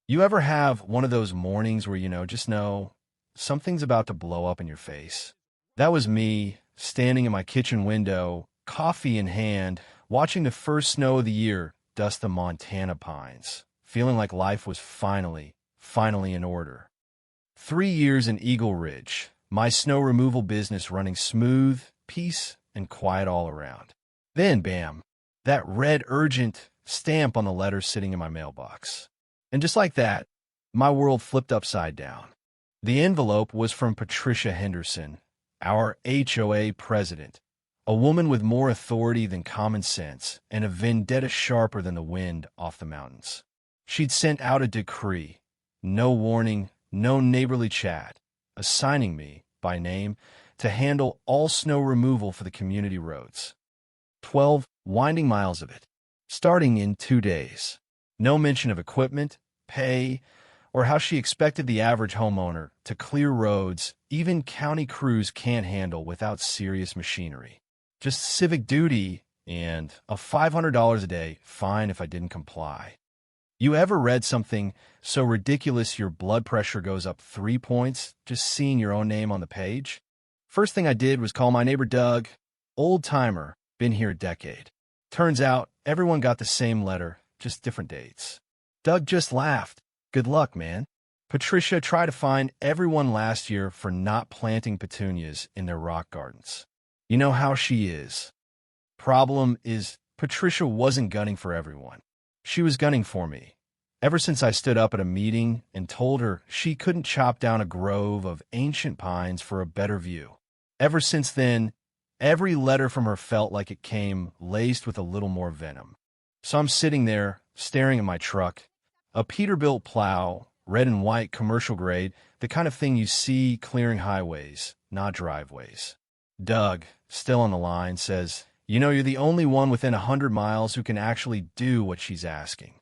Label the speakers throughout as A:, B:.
A: You ever have one of those mornings where just know something's about to blow up in your face? That was me, standing in my kitchen window, coffee in hand, watching the first snow of the year dust the Montana pines, feeling like life was finally in order. 3 years in Eagle Ridge, my snow removal business running smooth, peace, and quiet all around. Then, bam, that red urgent stamp on the letter sitting in my mailbox. And just like that, my world flipped upside down. The envelope was from Patricia Henderson, our HOA president, a woman with more authority than common sense and a vendetta sharper than the wind off the mountains. She'd sent out a decree, no warning, no neighborly chat, assigning me, by name, to handle all snow removal for the community roads. 12 winding miles of it, starting in 2 days. No mention of equipment, pay, or how she expected the average homeowner to clear roads even county crews can't handle without serious machinery. Just civic duty and a $500 a day fine if I didn't comply. You ever read something so ridiculous your blood pressure goes up 3 points just seeing your own name on the page? First thing I did was call my neighbor Doug, old timer, been here a decade. Turns out everyone got the same letter, just different dates. Doug just laughed. Good luck, man. Patricia tried to fine everyone last year for not planting petunias in their rock gardens. You know how she is. Problem is, Patricia wasn't gunning for everyone. She was gunning for me. Ever since I stood up at a meeting and told her she couldn't chop down a grove of ancient pines for a better view. Ever since then, every letter from her felt like it came laced with a little more venom. So I'm sitting there, staring at my truck, a Peterbilt Plow, red and white commercial grade, the kind of thing you see clearing highways, not driveways. Doug, still on the line, says, you're the only one within 100 miles who can actually do what she's asking.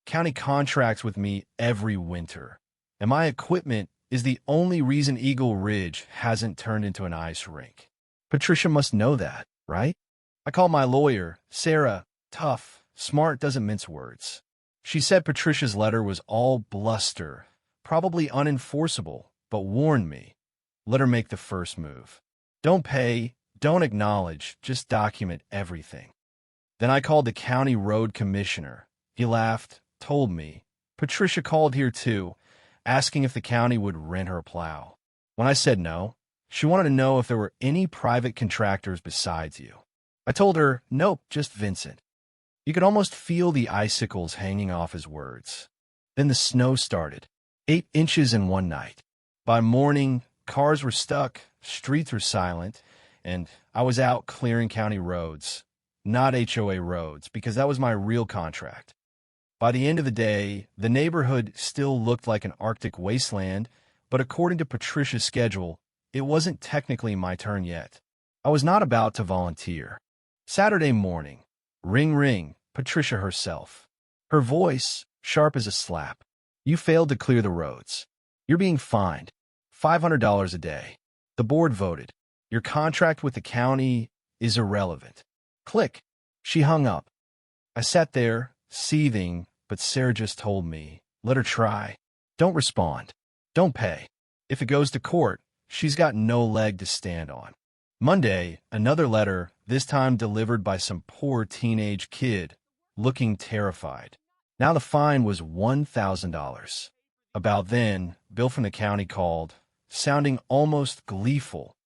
A: County contracts with me every winter, and my equipment is the only reason Eagle Ridge hasn't turned into an ice rink. Patricia must know that, right? I called my lawyer, Sarah, tough, smart, doesn't mince words. She said Patricia's letter was all bluster, probably unenforceable, but warned me. Let her make the first move. Don't pay, don't acknowledge, just document everything. Then I called the county road commissioner. He laughed, told me. Patricia called here too, asking if the county would rent her a plow. When I said no, she wanted to know if there were any private contractors besides you. I told her, nope, just Vincent. You could almost feel the icicles hanging off his words. Then the snow started, 8 inches in one night. By morning, cars were stuck, streets were silent, and I was out clearing county roads, not HOA roads, because that was my real contract. By the end of the day, the neighborhood still looked like an Arctic wasteland, but according to Patricia's schedule, it wasn't technically my turn yet. I was not about to volunteer. Saturday morning. Ring, ring, Patricia herself. Her voice, sharp as a slap. You failed to clear the roads. You're being fined. $500 a day. The board voted. Your contract with the county is irrelevant. Click. She hung up. I sat there, seething, but Sarah just told me, let her try. Don't respond. Don't pay. If it goes to court, she's got no leg to stand on. Monday, another letter, this time delivered by some poor teenage kid, looking terrified. Now the fine was $1,000. About then, Bill from the county called, sounding almost gleeful.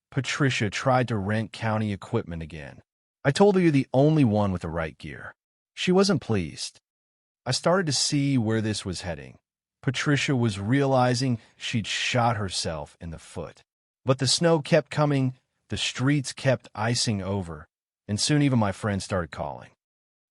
A: Patricia tried to rent county equipment again. I told her you're the only one with the right gear. She wasn't pleased. I started to see where this was heading. Patricia was realizing she'd shot herself in the foot. But the snow kept coming. The streets kept icing over, and soon even my friends started calling.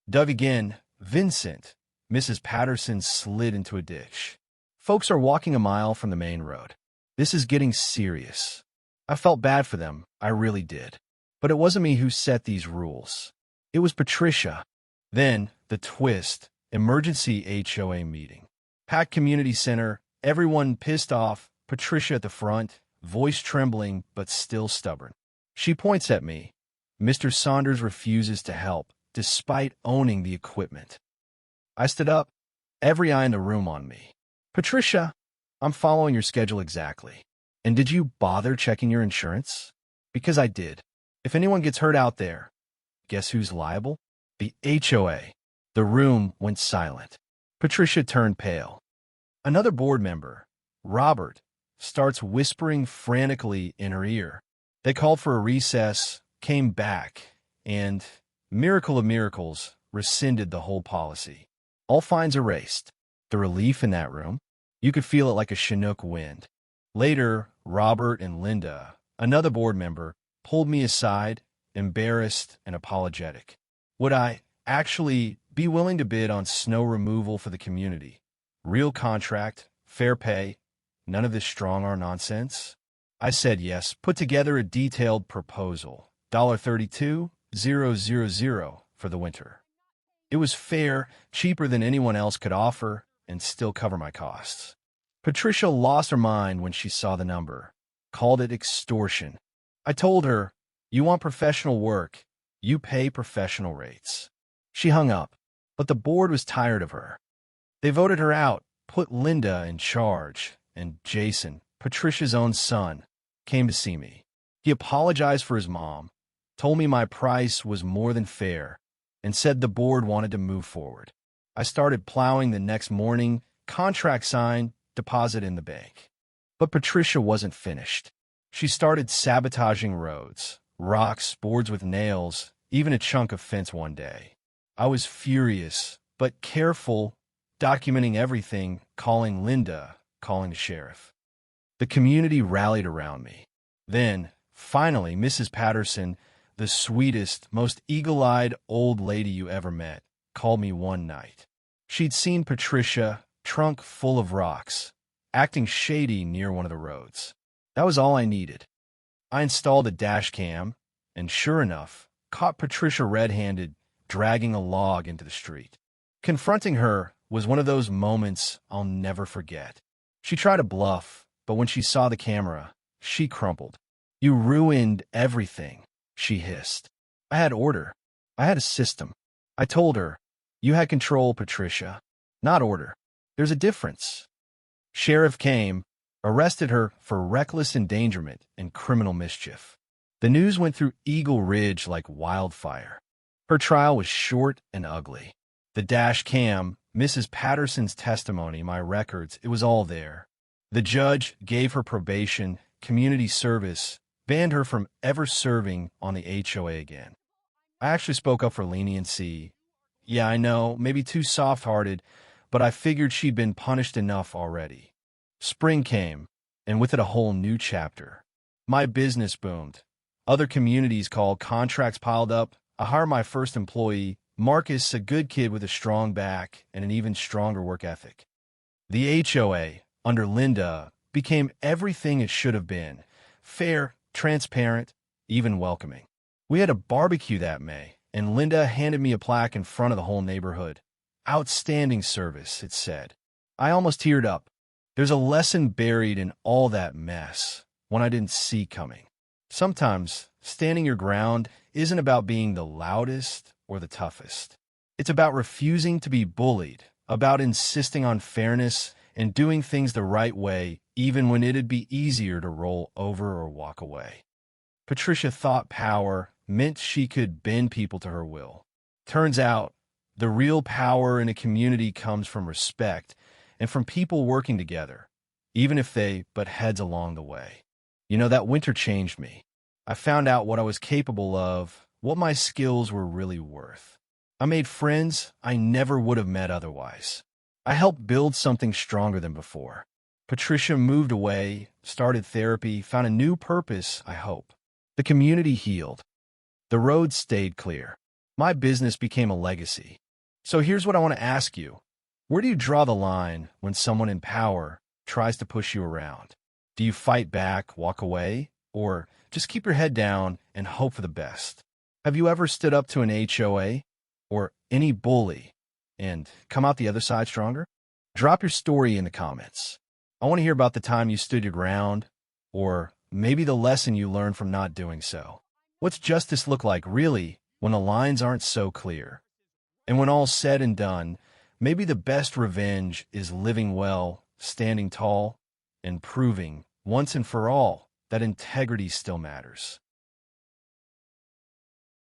A: Doug again, Vincent. Mrs. Patterson slid into a ditch. Folks are walking a mile from the main road. This is getting serious. I felt bad for them, I really did. But it wasn't me who set these rules. It was Patricia. Then, the twist, emergency HOA meeting. Packed community center, everyone pissed off, Patricia at the front, voice trembling but still stubborn. She points at me. Mr. Saunders refuses to help, despite owning the equipment. I stood up. every eye in the room on me. Patricia, I'm following your schedule exactly. And did you bother checking your insurance? Because I did. If anyone gets hurt out there, guess who's liable? The HOA. The room went silent. Patricia turned pale. Another board member, Robert, starts whispering frantically in her ear. They called for a recess, came back, and, miracle of miracles, rescinded the whole policy. All fines erased. The relief in that room, you could feel it like a Chinook wind. Later, Robert and Linda, another board member, pulled me aside, embarrassed and apologetic. Would I actually be willing to bid on snow removal for the community? Real contract, fair pay, none of this strong-arm nonsense? I said yes, put together a detailed proposal, $32,000 for the winter. It was fair, cheaper than anyone else could offer, and still cover my costs. Patricia lost her mind when she saw the number, called it extortion. I told her, you want professional work, you pay professional rates. She hung up, but the board was tired of her. They voted her out, put Linda in charge, and Jason, Patricia's own son, came to see me. He apologized for his mom, told me my price was more than fair, and said the board wanted to move forward. I started plowing the next morning, contract signed, deposit in the bank. But Patricia wasn't finished. She started sabotaging roads, rocks, boards with nails, even a chunk of fence one day. I was furious, but careful, documenting everything, calling Linda, calling the sheriff. The community rallied around me. Then, finally, Mrs. Patterson, the sweetest, most eagle-eyed old lady you ever met, called me one night. She'd seen Patricia, trunk full of rocks, acting shady near one of the roads. That was all I needed. I installed a dash cam, and sure enough, caught Patricia red-handed, dragging a log into the street. Confronting her was one of those moments I'll never forget. She tried to bluff, but when she saw the camera, she crumpled. You ruined everything, she hissed. I had order. I had a system. I told her, you had control, Patricia, not order. There's a difference. Sheriff came, arrested her for reckless endangerment and criminal mischief. The news went through Eagle Ridge like wildfire. Her trial was short and ugly. The dash cam, Mrs. Patterson's testimony, my records, it was all there. The judge gave her probation, community service, banned her from ever serving on the HOA again. I actually spoke up for leniency. Yeah, I know, maybe too soft-hearted, but I figured she'd been punished enough already. Spring came, and with it a whole new chapter. My business boomed. Other communities called, contracts piled up. I hired my first employee, Marcus, a good kid with a strong back and an even stronger work ethic. The HOA, under Linda, became everything it should have been. Fair, transparent, even welcoming. We had a barbecue that May, and Linda handed me a plaque in front of the whole neighborhood. Outstanding service, it said. I almost teared up. There's a lesson buried in all that mess, one I didn't see coming. Sometimes, standing your ground isn't about being the loudest or the toughest. It's about refusing to be bullied, about insisting on fairness and doing things the right way, even when it'd be easier to roll over or walk away. Patricia thought power meant she could bend people to her will. Turns out, the real power in a community comes from respect and from people working together, even if they butt heads along the way. You know, that winter changed me. I found out what I was capable of, what my skills were really worth. I made friends I never would have met otherwise. I helped build something stronger than before. Patricia moved away, started therapy, found a new purpose, I hope. The community healed. The roads stayed clear. My business became a legacy. So here's what I want to ask you. Where do you draw the line when someone in power tries to push you around? Do you fight back, walk away, or just keep your head down and hope for the best? Have you ever stood up to an HOA or any bully and come out the other side stronger? Drop your story in the comments. I want to hear about the time you stood your ground, or maybe the lesson you learned from not doing so. What's justice look like, really, when the lines aren't so clear? And when all's said and done, Maybe the best revenge is living well, standing tall, and proving, once and for all, that integrity still matters.